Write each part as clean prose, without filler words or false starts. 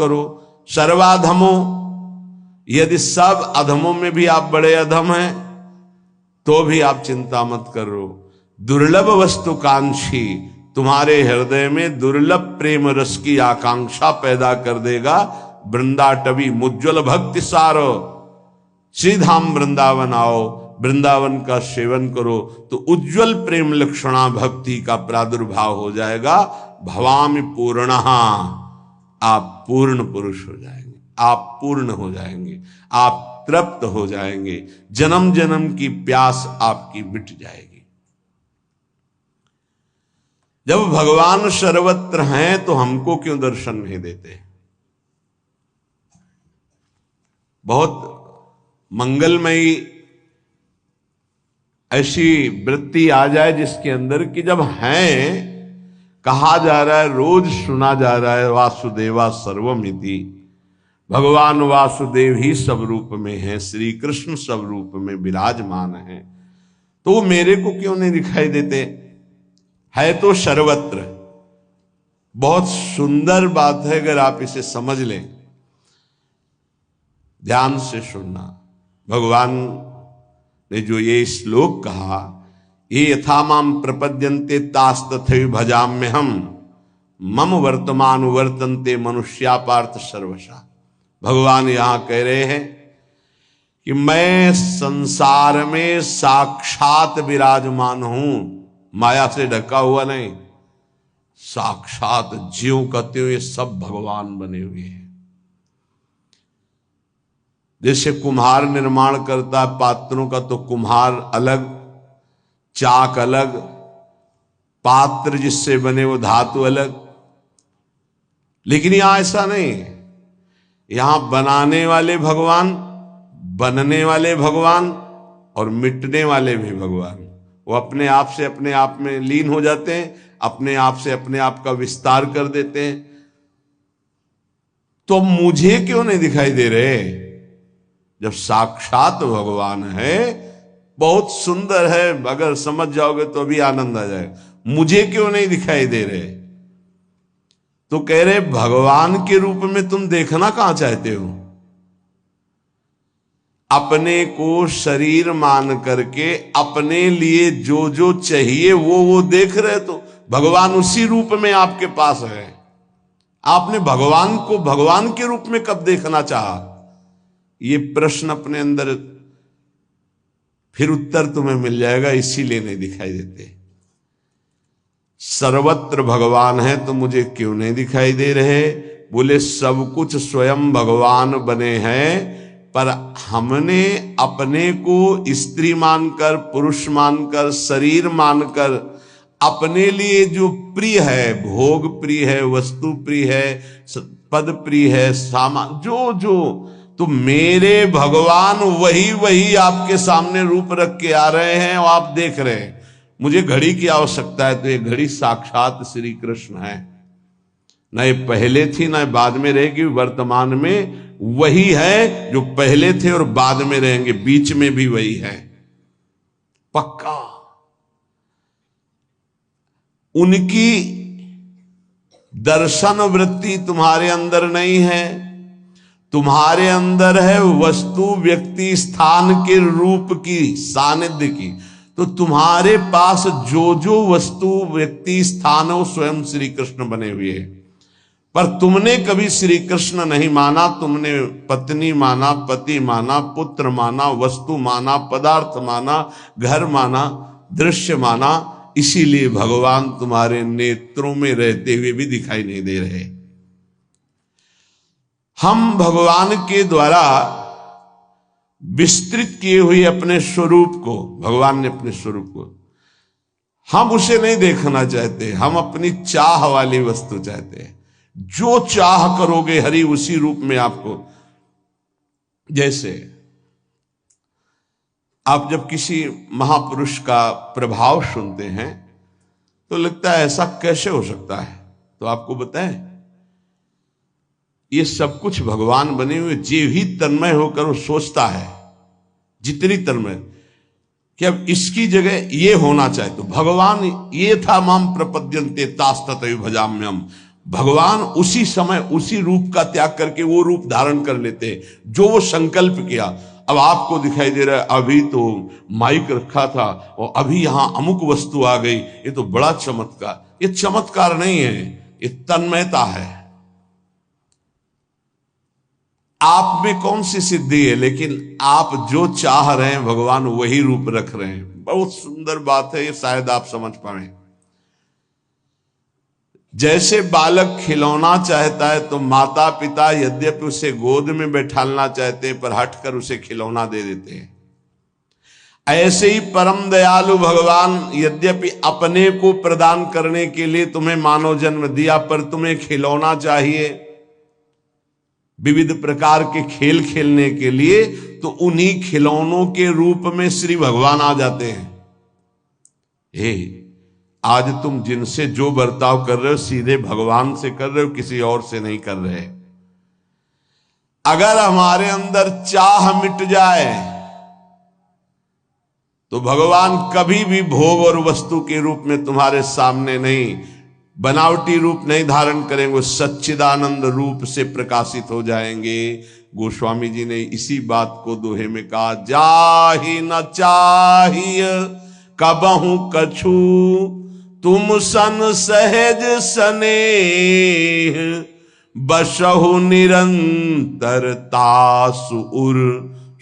करो। सर्वाधमो, यदि सब अधमों में भी आप बड़े अधम हैं तो भी आप चिंता मत करो। दुर्लभ वस्तु कांक्षी, तुम्हारे हृदय में दुर्लभ प्रेम रस की आकांक्षा पैदा कर देगा। वृंदाटवी मुज्ज्वल भक्ति सारो, श्रीधाम वृंदावन आओ, वृंदावन का सेवन करो तो उज्जवल प्रेम लक्षणा भक्ति का प्रादुर्भाव हो जाएगा। भवामि पूर्णः, आप पूर्ण पुरुष हो जाएंगे, आप पूर्ण हो जाएंगे, आप तृप्त हो जाएंगे, जन्म जन्म की प्यास आपकी मिट जाएगी। जब भगवान सर्वत्र हैं तो हमको क्यों दर्शन नहीं देते? बहुत मंगलमयी ऐसी वृत्ति आ जाए जिसके अंदर कि जब हैं, कहा जा रहा है, रोज सुना जा रहा है, वासुदेवा सर्वमिति, भगवान वासुदेव ही सब रूप में है, श्री कृष्ण सब रूप में विराजमान है, तो वो मेरे को क्यों नहीं दिखाई देते? है तो सर्वत्र। बहुत सुंदर बात है, अगर आप इसे समझ लें, ध्यान से सुनना। भगवान ने जो ये श्लोक कहा, ये यथा माम प्रपद्यन्ते तास तथैव भजाम्यहम मम वर्तमान वर्तन्ते मनुष्या पार्थ सर्वशा। भगवान यहां कह रहे हैं कि मैं संसार में साक्षात विराजमान हूं, माया से ढका हुआ नहीं, साक्षात ज्यों कहते हुए सब भगवान बने हुए हैं। जैसे कुम्हार निर्माण करता है पात्रों का, तो कुम्हार अलग, चाक अलग, पात्र जिससे बने वो धातु अलग। लेकिन यहां ऐसा नहीं, यहां बनाने वाले भगवान, बनने वाले भगवान और मिटने वाले भी भगवान। वो अपने आप से अपने आप में लीन हो जाते हैं, अपने आप से अपने आप का विस्तार कर देते हैं। तो मुझे क्यों नहीं दिखाई दे रहे? जब साक्षात भगवान है, बहुत सुंदर है, अगर समझ जाओगे तो भी आनंद आ जाएगा। मुझे क्यों नहीं दिखाई दे रहे? तो कह रहे भगवान के रूप में तुम देखना कहां चाहते हो? अपने को शरीर मान करके अपने लिए जो जो चाहिए वो देख रहे, तो भगवान उसी रूप में आपके पास है। आपने भगवान को भगवान के रूप में कब देखना चाहा? ये प्रश्न अपने अंदर, फिर उत्तर तुम्हें मिल जाएगा, इसीलिए नहीं दिखाई देते। सर्वत्र भगवान है तो मुझे क्यों नहीं दिखाई दे रहे? बोले सब कुछ स्वयं भगवान बने हैं, पर हमने अपने को स्त्री मानकर, पुरुष मानकर, शरीर मानकर, अपने लिए जो प्रिय है, भोग प्रिय है, वस्तु प्रिय है, पद प्रिय है, सामान जो जो, तो मेरे भगवान वही वही आपके सामने रूप रख के आ रहे हैं और आप देख रहे हैं। मुझे घड़ी की आवश्यकता है, तो ये घड़ी साक्षात श्री कृष्ण है। न ये पहले थी न बाद में रहेगी, वर्तमान में वही है जो पहले थे और बाद में रहेंगे, बीच में भी वही है, पक्का। उनकी दर्शन वृत्ति तुम्हारे अंदर नहीं है, तुम्हारे अंदर है वस्तु, व्यक्ति, स्थान के रूप की, सानिध्य की। तो तुम्हारे पास जो जो वस्तु, व्यक्ति, स्थान हो, स्वयं श्री कृष्ण बने हुए हैं। पर तुमने कभी श्री कृष्ण नहीं माना, तुमने पत्नी माना, पति माना, पुत्र माना, वस्तु माना, पदार्थ माना, घर माना, दृश्य माना। इसीलिए भगवान तुम्हारे नेत्रों में रहते हुए भी दिखाई नहीं दे रहे। हम भगवान के द्वारा विस्तृत किए हुए अपने स्वरूप को, भगवान ने अपने स्वरूप को, हम उसे नहीं देखना चाहते। हम अपनी चाह वाली वस्तु चाहते हैं। जो चाह करोगे हरि उसी रूप में आपको। जैसे आप जब किसी महापुरुष का प्रभाव सुनते हैं तो लगता है ऐसा कैसे हो सकता है, तो आपको बताएं, ये सब कुछ भगवान बने हुए। जे भी तन्मय होकर वो सोचता है, जितनी तन्मय, कि अब इसकी जगह ये होना चाहिए, तो भगवान ये था माम प्रपद्यन्ते तास तथैव भजाम्यहम्, भगवान उसी समय उसी रूप का त्याग करके वो रूप धारण कर लेते हैं जो वो संकल्प किया। अब आपको दिखाई दे रहा है अभी तो माइक रखा था और अभी यहां अमुक वस्तु आ गई, ये तो बड़ा चमत्कार। ये चमत्कार नहीं है, ये तन्मयता है। आप में कौन सी सिद्धि है, लेकिन आप जो चाह रहे हैं भगवान वही रूप रख रहे हैं। बहुत सुंदर बात है, ये शायद आप समझ पाए। जैसे बालक खिलौना चाहता है तो माता पिता यद्यपि उसे गोद में बैठालना चाहते हैं पर हटकर उसे खिलौना दे देते हैं। ऐसे ही परम दयालु भगवान यद्यपि अपने को प्रदान करने के लिए तुम्हें मानव जन्म दिया, पर तुम्हें खिलौना चाहिए विविध प्रकार के खेल खेलने के लिए, तो उन्हीं खिलौनों के रूप में श्री भगवान आ जाते हैं। आज तुम जिनसे जो बर्ताव कर रहे हो सीधे भगवान से कर रहे हो, किसी और से नहीं कर रहे। अगर हमारे अंदर चाह मिट जाए तो भगवान कभी भी भोग और वस्तु के रूप में तुम्हारे सामने नहीं, बनावटी रूप नहीं धारण करेंगे, सच्चिदानंद रूप से प्रकाशित हो जाएंगे। गोस्वामी जी ने इसी बात को दोहे में कहा, जाहि न चाहिए कबहू कछु तुम सन सहज स्नेह, बसहु निरंतर तासु उर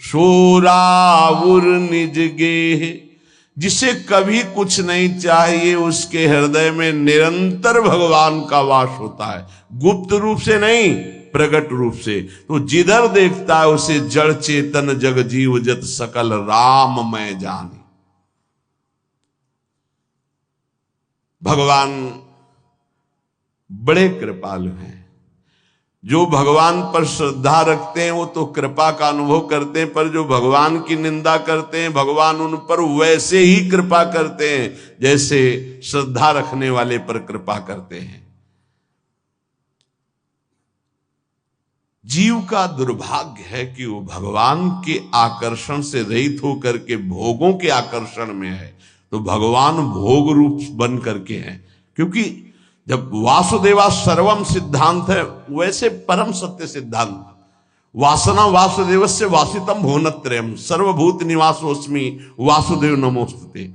शोराउर निज गेह। जिसे कभी कुछ नहीं चाहिए उसके हृदय में निरंतर भगवान का वास होता है, गुप्त रूप से नहीं प्रकट रूप से। तो जिधर देखता है उसे जड़ चेतन जग जीव जत सकल राम मैं जानी। भगवान बड़े कृपालु हैं। जो भगवान पर श्रद्धा रखते हैं वो तो कृपा का अनुभव करते हैं, पर जो भगवान की निंदा करते हैं भगवान उन पर वैसे ही कृपा करते हैं जैसे श्रद्धा रखने वाले पर कृपा करते हैं। जीव का दुर्भाग्य है कि वो भगवान के आकर्षण से रहित होकर के भोगों के आकर्षण में है। तो भगवान भोग रूप बन करके हैं, क्योंकि जब वासुदेवा सर्वम सिद्धांत है वैसे परम सत्य सिद्धांत, वासना वासुदेवस्य वासितम भुवनत्रयम् सर्वभूत निवासोस्मि वासुदेव नमोस्तुते।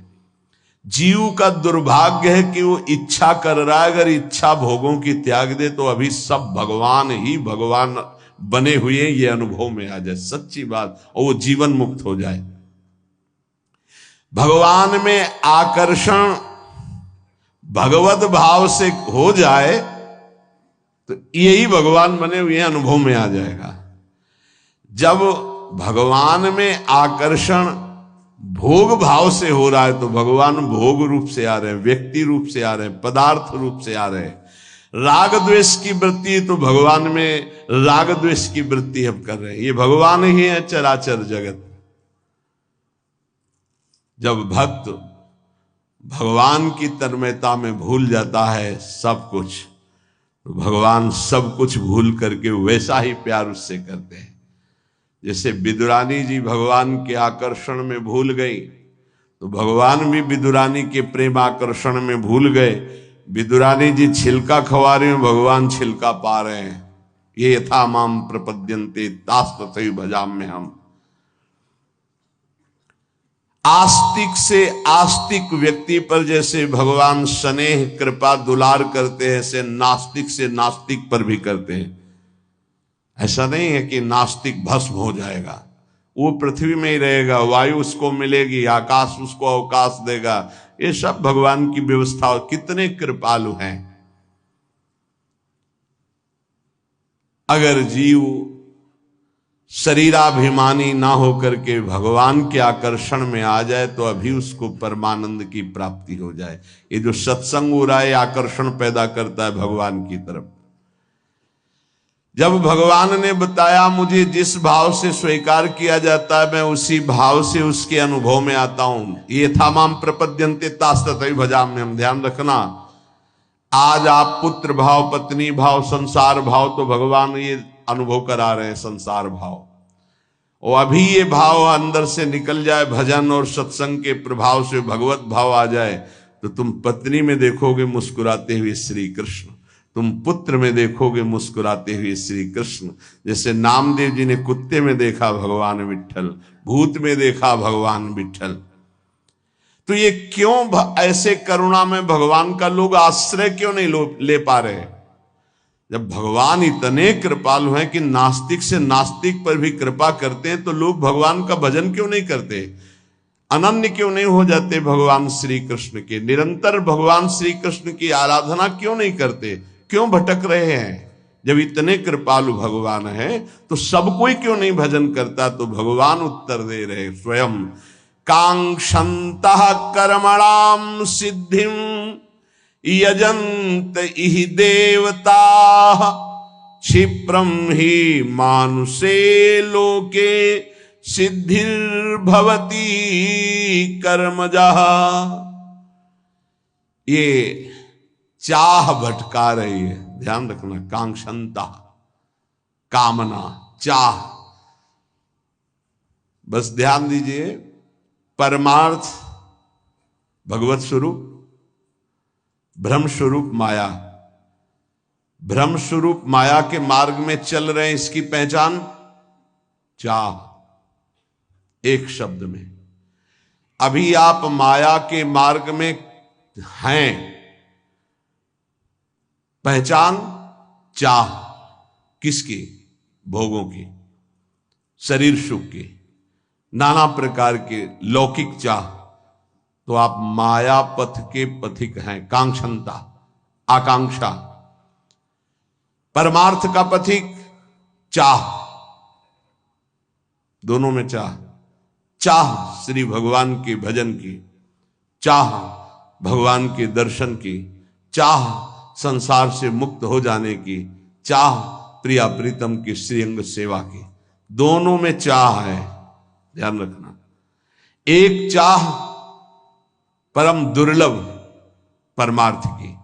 जीव का दुर्भाग्य है कि वो इच्छा कर रहा है, अगर इच्छा भोगों की त्याग दे तो अभी सब भगवान ही भगवान बने हुए ये अनुभव में आ जाए, सच्ची बात, और वो जीवन मुक्त हो जाए। भगवान में आकर्षण भगवत भाव से हो जाए तो यही भगवान बने हुए अनुभव में आ जाएगा। जब भगवान में आकर्षण भोग भाव से हो रहा है तो भगवान भोग रूप से आ रहे हैं, व्यक्ति रूप से आ रहे हैं, पदार्थ रूप से आ रहे हैं। राग द्वेष की वृत्ति तो भगवान में राग द्वेष की वृत्ति हम कर रहे हैं। ये भगवान ही है चराचर जगत। जब भक्त भगवान की तन्मयता में भूल जाता है सब कुछ, तो भगवान सब कुछ भूल करके वैसा ही प्यार उससे करते हैं। जैसे विदुरानी जी भगवान के आकर्षण में भूल गई तो भगवान भी विदुरानी के प्रेम आकर्षण में भूल गए। विदुरानी जी छिलका खवा रहे हैं, भगवान छिलका पा रहे हैं। ये यथा माम प्रपद्यन्ते तास तथैव भजाम्य हम। आस्तिक से आस्तिक व्यक्ति पर जैसे भगवान स्नेह कृपा दुलार करते हैं, ऐसे नास्तिक से नास्तिक पर भी करते हैं। ऐसा नहीं है कि नास्तिक भस्म हो जाएगा, वो पृथ्वी में ही रहेगा, वायु उसको मिलेगी, आकाश उसको अवकाश देगा। ये सब भगवान की व्यवस्था। कितने कृपालु हैं। अगर जीव शरीराभिमानी ना होकर के भगवान के आकर्षण में आ जाए तो अभी उसको परमानंद की प्राप्ति हो जाए। ये जो सत्संग हो रहा है आकर्षण पैदा करता है भगवान की तरफ। जब भगवान ने बताया मुझे जिस भाव से स्वीकार किया जाता है मैं उसी भाव से उसके अनुभव में आता हूं, ये था माम प्रपद्यन्ते तास तथैव भजाम्य हम। ध्यान रखना, आज आप पुत्र भाव, पत्नी भाव, संसार भाव, तो भगवान ये अनुभव करा रहे हैं संसार भाव। और अभी ये भाव अंदर से निकल जाए, भजन और सत्संग के प्रभाव से भगवत भाव आ जाए, तो तुम पत्नी में देखोगे मुस्कुराते हुए श्री कृष्ण, तुम पुत्र में देखोगे मुस्कुराते हुए श्री कृष्ण। जैसे नामदेव जी ने कुत्ते में देखा भगवान विट्ठल, भूत में देखा भगवान विट्ठल। तो ये क्यों ऐसे करुणा में भगवान का लोग आश्रय क्यों नहीं ले पा रहे? जब भगवान इतने कृपालु हैं कि नास्तिक से नास्तिक पर भी कृपा करते हैं, तो लोग भगवान का भजन क्यों नहीं करते? अनन्य क्यों नहीं हो जाते भगवान श्री कृष्ण के? निरंतर भगवान श्री कृष्ण की आराधना क्यों नहीं करते? क्यों भटक रहे हैं? जब इतने कृपालु भगवान है तो सब कोई क्यों नहीं भजन करता? तो भगवान उत्तर दे रहे स्वयं, कांक्षन्तः कर्मणां सिद्धिं यजन्त इहि देवताः क्षिप्रं हि मानुषे लोके सिद्धिर्भवति कर्मजः। ये चाह भटका रही है, ध्यान रखना। कांक्षन्ता, कामना, चाह। बस ध्यान दीजिए, परमार्थ भगवत स्वरूप, ब्रह्म स्वरूप माया। ब्रह्म स्वरूप माया के मार्ग में चल रहे हैं, इसकी पहचान चाह। एक शब्द में, अभी आप माया के मार्ग में हैं, पहचान चाह। किसकी? भोगों की, शरीर सुख की, नाना प्रकार के लौकिक चाह। तो आप माया पथ के पथिक हैं। कांक्षंता, आकांक्षा। परमार्थ का पथिक चाह, दोनों में चाह। चाह श्री भगवान के भजन की, चाह भगवान के दर्शन की, चाह संसार से मुक्त हो जाने की, चाह प्रिया प्रीतम की श्रीअंग सेवा की। दोनों में चाह है, ध्यान रखना। एक चाह परम दुर्लभ परमार्थ की,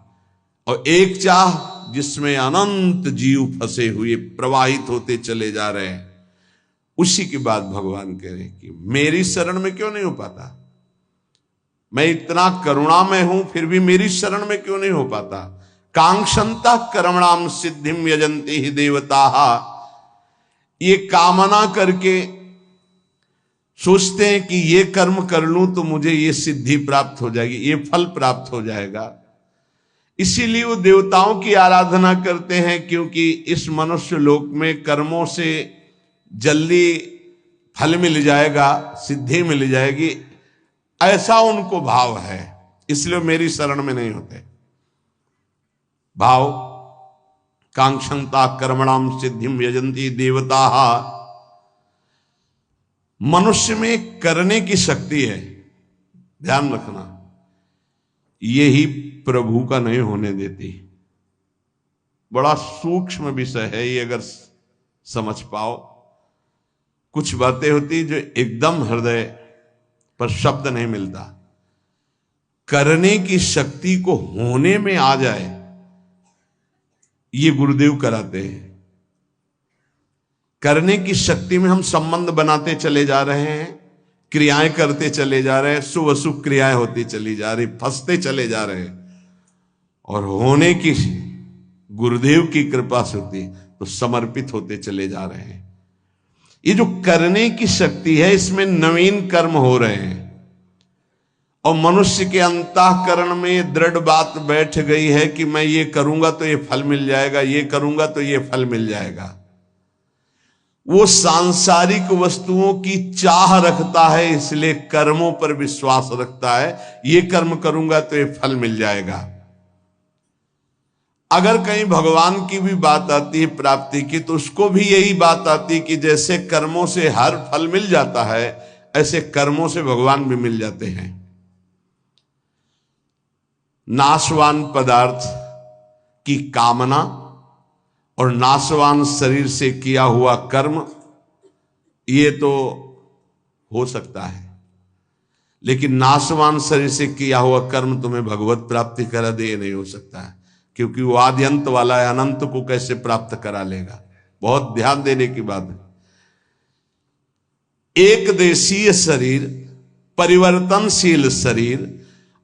और एक चाह जिसमें अनंत जीव फंसे हुए प्रवाहित होते चले जा रहे हैं। उसी की बात भगवान कह रहे हैं कि मेरी शरण में क्यों नहीं हो पाता? मैं इतना करुणा में हूं, फिर भी मेरी शरण में क्यों नहीं हो पाता? कांक्षन्ता कर्मणाम सिद्धिम यजन्ति हि देवताः। ये कामना करके सोचते हैं कि ये कर्म कर लूं तो मुझे ये सिद्धि प्राप्त हो जाएगी, ये फल प्राप्त हो जाएगा। इसीलिए वो देवताओं की आराधना करते हैं, क्योंकि इस मनुष्य लोक में कर्मों से जल्दी फल मिल जाएगा, सिद्धि मिल जाएगी, ऐसा उनको भाव है। इसलिए मेरी शरण में नहीं होते। भाव कांक्षन्ता कर्मणाम सिद्धिम यजन्ति देवताः। मनुष्य में करने की शक्ति है, ध्यान रखना, यही प्रभु का नहीं होने देती। बड़ा सूक्ष्म विषय है ये, अगर समझ पाओ। कुछ बातें होती जो एकदम हृदय पर शब्द नहीं मिलता। करने की शक्ति को होने में आ जाए, ये गुरुदेव कराते हैं। करने की शक्ति में हम संबंध बनाते चले जा रहे हैं, क्रियाएं करते चले जा रहे हैं, शुभ अशुभ क्रियाएं होती चली जा रही, फंसते चले जा रहे हैं। और होने की गुरुदेव की कृपा से होती तो समर्पित होते चले जा रहे हैं। ये जो करने की शक्ति है, इसमें नवीन कर्म हो रहे हैं, और मनुष्य के अंतःकरण में दृढ़ बात बैठ गई है कि मैं ये करूंगा तो ये फल मिल जाएगा, ये करूंगा तो ये फल मिल जाएगा। वो सांसारिक वस्तुओं की चाह रखता है, इसलिए कर्मों पर विश्वास रखता है, ये कर्म करूंगा तो ये फल मिल जाएगा। अगर कहीं भगवान की भी बात आती है प्राप्ति की, तो उसको भी यही बात आती है कि जैसे कर्मों से हर फल मिल जाता है, ऐसे कर्मों से भगवान भी मिल जाते हैं। नाशवान पदार्थ की कामना और नाशवान शरीर से किया हुआ कर्म, ये तो हो सकता है, लेकिन नाशवान शरीर से किया हुआ कर्म तुम्हें भगवत प्राप्ति करा दे, ये नहीं हो सकता है, क्योंकि वो आदि अंत वाला है। अनंत को कैसे प्राप्त करा लेगा? बहुत ध्यान देने की बात है। एक देशीय शरीर, परिवर्तनशील शरीर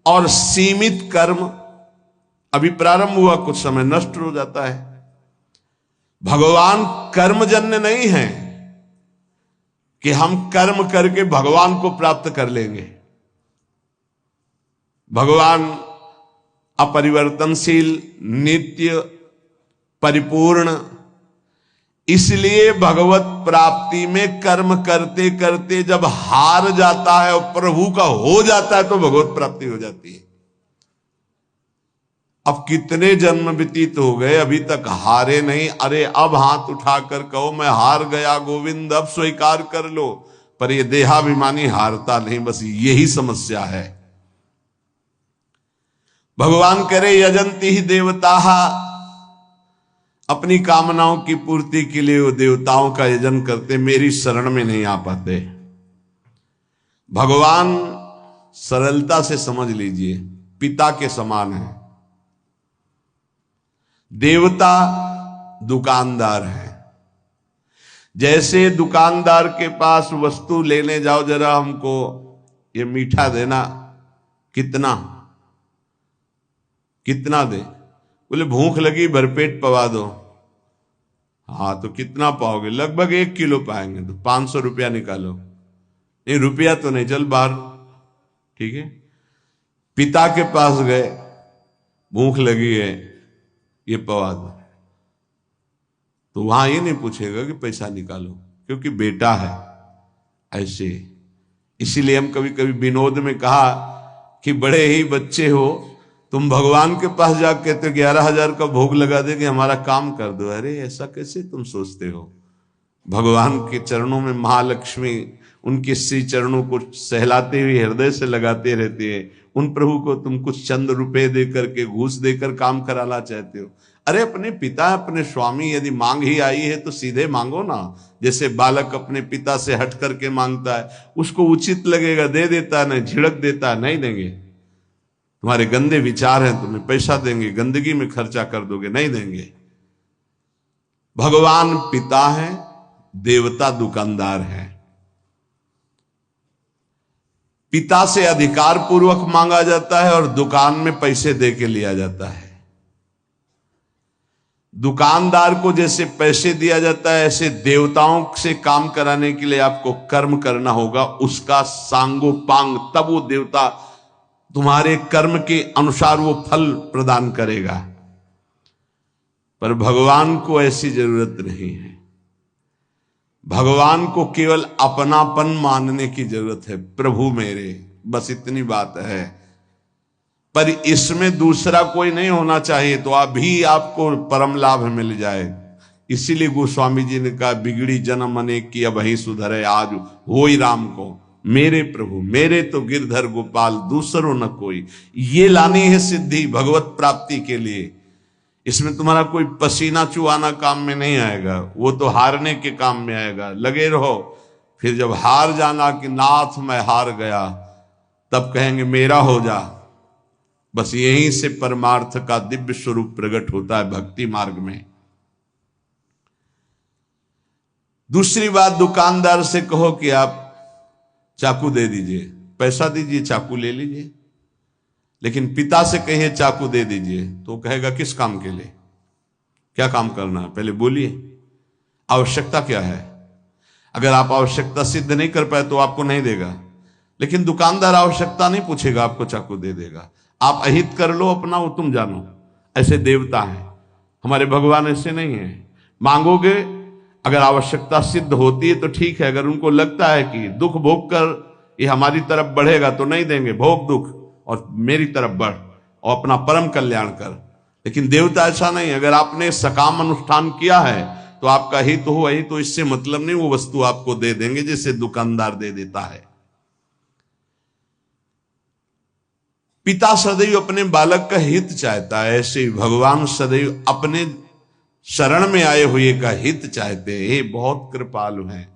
और सीमित कर्म, अभी प्रारंभ हुआ, कुछ समय नष्ट हो जाता है। भगवान कर्मजन्य नहीं है कि हम कर्म करके भगवान को प्राप्त कर लेंगे। भगवान अपरिवर्तनशील, नित्य, परिपूर्ण, इसलिए भगवत प्राप्ति में कर्म करते करते जब हार जाता है और प्रभु का हो जाता है तो भगवत प्राप्ति हो जाती है। अब कितने जन्म व्यतीत हो गए, अभी तक हारे नहीं। अरे अब हाथ उठाकर कहो मैं हार गया गोविंद, अब स्वीकार कर लो। पर ये देहाभिमानी हारता नहीं, बस यही समस्या है। भगवान करे यजंती ही देवता, अपनी कामनाओं की पूर्ति के लिए वो देवताओं का यजन करते, मेरी शरण में नहीं आ पाते। भगवान सरलता से समझ लीजिए पिता के समान है, देवता दुकानदार है। जैसे दुकानदार के पास वस्तु लेने जाओ, जरा हमको ये मीठा देना, कितना कितना दे? बोले भूख लगी भरपेट पवा दो। हाँ तो कितना पाओगे? लगभग 1 किलो पाएंगे। तो 500 रुपया निकालो। नहीं रुपया तो नहीं, चल बाहर। ठीक है, पिता के पास गए, भूख लगी है, ये पवा दो। तो वहां ये नहीं पूछेगा कि पैसा निकालो, क्योंकि बेटा है। ऐसे इसीलिए हम कभी कभी विनोद में कहा कि बड़े ही बच्चे हो तुम, भगवान के पास जाकर कहते 11,000 का भोग लगा दे कि हमारा काम कर दो। अरे ऐसा कैसे तुम सोचते हो? भगवान के चरणों में महालक्ष्मी उनके श्री चरणों को सहलाते हुए हृदय से लगाते रहते हैं। उन प्रभु को तुम कुछ चंद रुपए दे करके, घूस देकर काम कराना चाहते हो? अरे अपने पिता, अपने स्वामी, यदि मांग ही आई है तो सीधे मांगो ना। जैसे बालक अपने पिता से हट करके मांगता है, उसको उचित लगेगा दे देता है, नहीं झिड़क देता है, नहीं देंगे। तुम्हारे गंदे विचार हैं, तुम्हें पैसा देंगे, गंदगी में खर्चा कर दोगे, नहीं देंगे। भगवान पिता है, देवता दुकानदार है। पिता से अधिकार पूर्वक मांगा जाता है और दुकान में पैसे दे के लिया जाता है। दुकानदार को जैसे पैसे दिया जाता है, ऐसे देवताओं से काम कराने के लिए आपको कर्म करना होगा, उसका सांगोपांग, तब वो देवता तुम्हारे कर्म के अनुसार वो फल प्रदान करेगा। पर भगवान को ऐसी जरूरत नहीं है। भगवान को केवल अपनापन मानने की जरूरत है, प्रभु मेरे, बस इतनी बात है। पर इसमें दूसरा कोई नहीं होना चाहिए, तो अभी आपको परम लाभ मिल जाए। इसीलिए गोस्वामी जी ने कहा बिगड़ी जन्म अनेक की अब ही सुधरे, आज होई राम को मेरे प्रभु, मेरे तो गिरधर गोपाल दूसरों न कोई। ये लानी है सिद्धि भगवत प्राप्ति के लिए। इसमें तुम्हारा कोई पसीना चुहाना काम में नहीं आएगा, वो तो हारने के काम में आएगा। लगे रहो, फिर जब हार जाना कि नाथ मैं हार गया, तब कहेंगे मेरा हो जा। बस यहीं से परमार्थ का दिव्य स्वरूप प्रकट होता है भक्ति मार्ग में। दूसरी बात, दुकानदार से कहो कि आप चाकू दे दीजिए, पैसा दीजिए, चाकू ले लीजिए। लेकिन पिता से कहिए चाकू दे दीजिए, तो कहेगा किस काम के लिए, क्या काम करना है, पहले बोलिए, आवश्यकता क्या है। अगर आप आवश्यकता सिद्ध नहीं कर पाए तो आपको नहीं देगा। लेकिन दुकानदार आवश्यकता नहीं पूछेगा, आपको चाकू दे देगा। आप अहित कर लो अपना, वो तुम जानो। ऐसे देवता है, हमारे भगवान ऐसे नहीं है। मांगोगे, अगर आवश्यकता सिद्ध होती है तो ठीक है। अगर उनको लगता है कि दुख भोग कर ये हमारी तरफ बढ़ेगा तो नहीं देंगे, भोग दुख और मेरी तरफ बढ़ और अपना परम कल्याण कर। लेकिन देवता ऐसा नहीं। अगर आपने सकाम अनुष्ठान किया है तो आपका हित हो, अहित तो इससे मतलब नहीं, वो वस्तु आपको दे देंगे जैसे दुकानदार दे देता है। पिता सदैव अपने बालक का हित चाहता है, ऐसे ही भगवान सदैव अपने शरण में आए हुए का हित चाहते हैं। ये बहुत कृपालु हैं।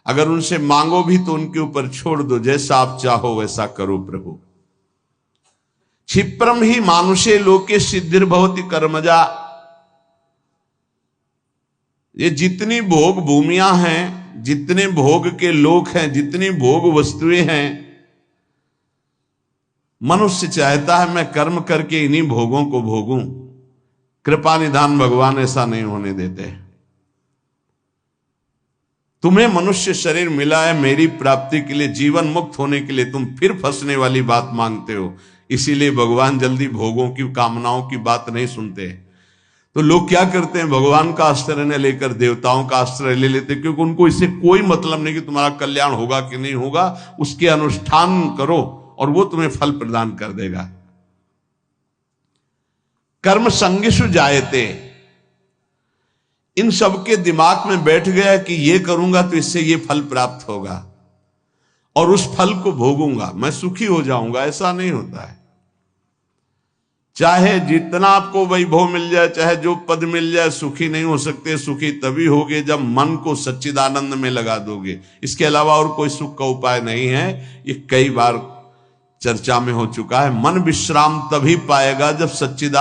अगर उनसे मांगो भी तो उनके ऊपर छोड़ दो, जैसा आप चाहो वैसा करो प्रभु। क्षिप्रम ही मानुषे लोके सिद्धिर्भवति कर्मजा। ये जितनी भोग भूमियां हैं, जितने भोग के लोक हैं, जितनी भोग वस्तुएं हैं, मनुष्य चाहता है मैं कर्म करके इन्हीं भोगों को भोगूं, कृपा निधान भगवान ऐसा नहीं होने देते। तुम्हें मनुष्य शरीर मिला है मेरी प्राप्ति के लिए, जीवन मुक्त होने के लिए, तुम फिर फंसने वाली बात मांगते हो। इसीलिए भगवान जल्दी भोगों की कामनाओं की बात नहीं सुनते। तो लोग क्या करते हैं, भगवान का आश्रय न लेकर देवताओं का आश्रय ले लेते, क्योंकि उनको इससे कोई मतलब नहीं कि तुम्हारा कल्याण होगा कि नहीं होगा। उसके अनुष्ठान करो और वो तुम्हें फल प्रदान कर देगा। कर्म संगिषु जायते, इन सबके दिमाग में बैठ गया कि ये करूंगा तो इससे ये फल प्राप्त होगा और उस फल को भोगूंगा, मैं सुखी हो जाऊंगा। ऐसा नहीं होता है। चाहे जितना आपको वैभव मिल जाए, चाहे जो पद मिल जाए, सुखी नहीं हो सकते। सुखी तभी होगे जब मन को सच्चिदानंद में लगा दोगे। इसके अलावा और कोई सुख का उपाय नहीं है। ये कई बार चर्चा में हो चुका है। मन विश्राम तभी पाएगा जब सच्चिदानंद